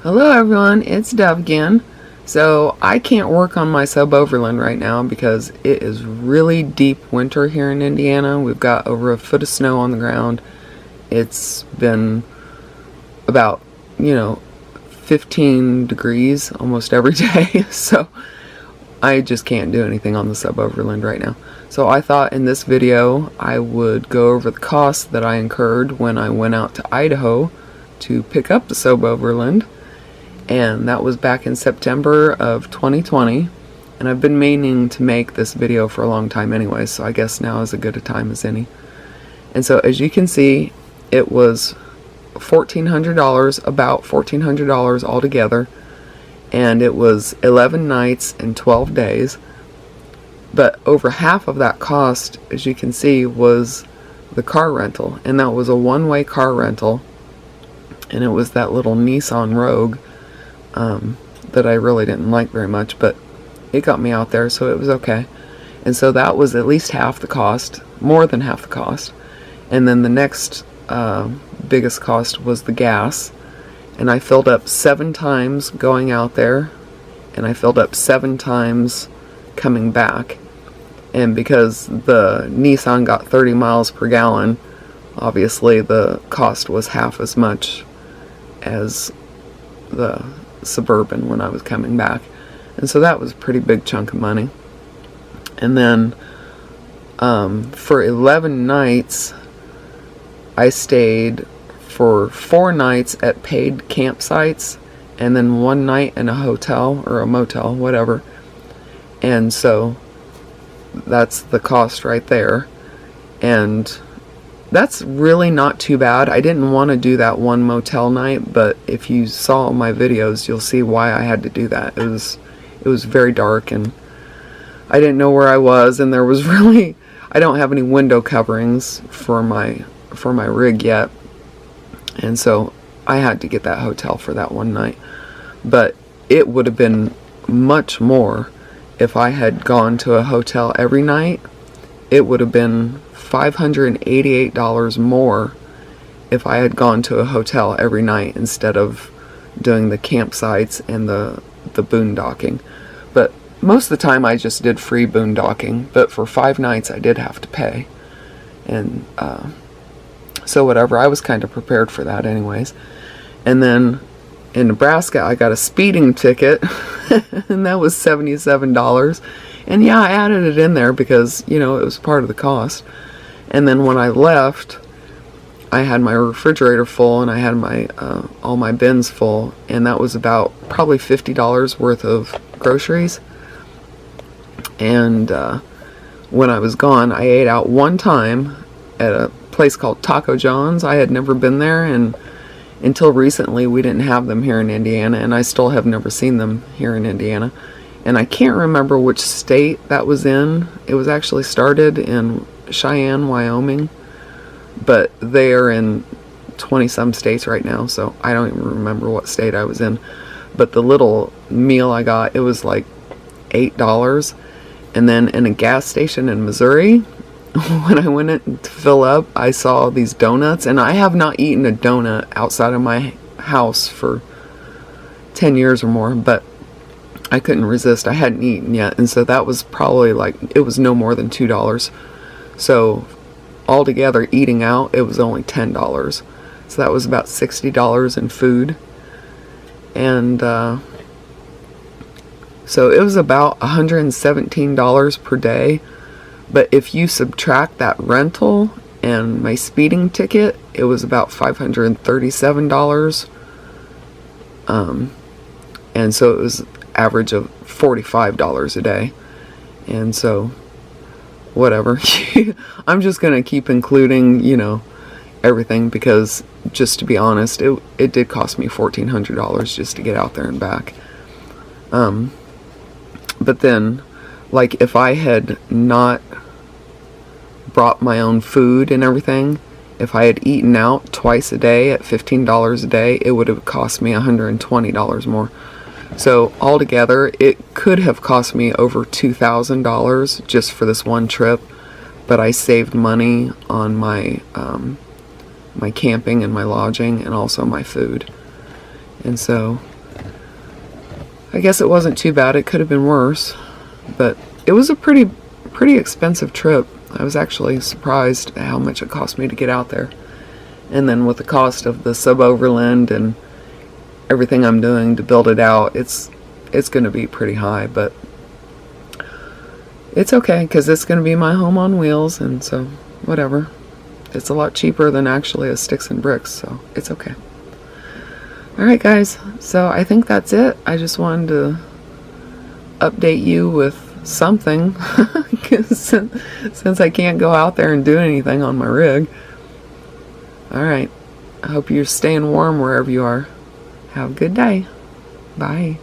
Hello everyone, it's Dove again. So I can't work on my Suboverland right now because it is really deep winter here in Indiana. We've got over a foot of snow on the ground. It's been about, 15 degrees almost every day. So I just can't do anything on the Suboverland right now. So I thought in this video I would go over the costs that I incurred when I went out to Idaho to pick up the Suboverland. And that was back in September of 2020, and I've been meaning to make this video for a long time anyway, so I guess now is as good a time as any. And so as you can see, it was $1,400, about $1,400 altogether, and it was 11 nights and 12 days. But over half of that cost, as you can see, was the car rental, and that was a one-way car rental, and it was that little Nissan Rogue that I really didn't like very much, but it got me out there, so it was okay. And so that was at least half the cost, more than half the cost. And then the next biggest cost was the gas, and I filled up 7 times going out there, and I filled up 7 times coming back. And because the Nissan got 30 miles per gallon, obviously the cost was half as much as the Suburban when I was coming back. And so that was a pretty big chunk of money. And then for 11 nights I stayed for 4 nights at paid campsites, and then 1 night in a hotel or a motel, whatever. And so that's the cost right there, and that's really not too bad. I didn't want to do that one motel night, but if you saw my videos, you'll see why I had to do that. It was very dark, and I didn't know where I was, and there was really, I don't have any window coverings for my rig yet, and so I had to get that hotel for that one night. But it would have been much more if I had gone to a hotel every night. It would have been $588 more if I had gone to a hotel every night instead of doing the campsites and the boondocking. But most of the time I just did free boondocking, but for 5 nights I did have to pay. And so whatever, I was kind of prepared for that anyways. And then in Nebraska I got a speeding ticket and that was $77. And yeah, I added it in there because, it was part of the cost. And then when I left, I had my refrigerator full, and I had my all my bins full, and that was about probably $50 worth of groceries. And when I was gone, I ate out one time at a place called Taco John's. I had never been there, and until recently we didn't have them here in Indiana, and I still have never seen them here in Indiana. And I can't remember which state that was in. It was actually started in Cheyenne, Wyoming, but they are in 20-some states right now, so I don't even remember what state I was in. But the little meal I got, it was like $8. And then in a gas station in Missouri, when I went in to fill up, I saw these donuts, and I have not eaten a donut outside of my house for 10 years or more, but I couldn't resist. I hadn't eaten yet, and so that was probably it was no more than $2. So altogether, eating out, it was only $10. So that was about $60 in food. And so it was about $117 per day. But if you subtract that rental and my speeding ticket, it was about $537. And so it was average of $45 a day. And so whatever. I'm just gonna keep including, everything, because just to be honest, it did cost me $1,400 just to get out there and back. But then, if I had not brought my own food and everything, if I had eaten out twice a day at $15 a day, it would have cost me $120 more. So altogether, it could have cost me over $2,000 just for this one trip, but I saved money on my my camping and my lodging and also my food. And so I guess it wasn't too bad. It could have been worse, but it was a pretty expensive trip. I was actually surprised at how much it cost me to get out there. And then with the cost of the Suboverland and everything I'm doing to build it out, it's going to be pretty high, but it's okay because it's going to be my home on wheels, and so whatever. It's a lot cheaper than actually a sticks and bricks, so it's okay. Alright guys, so I think that's it. I just wanted to update you with something since I can't go out there and do anything on my rig. Alright, I hope you're staying warm wherever you are. Have a good day. Bye.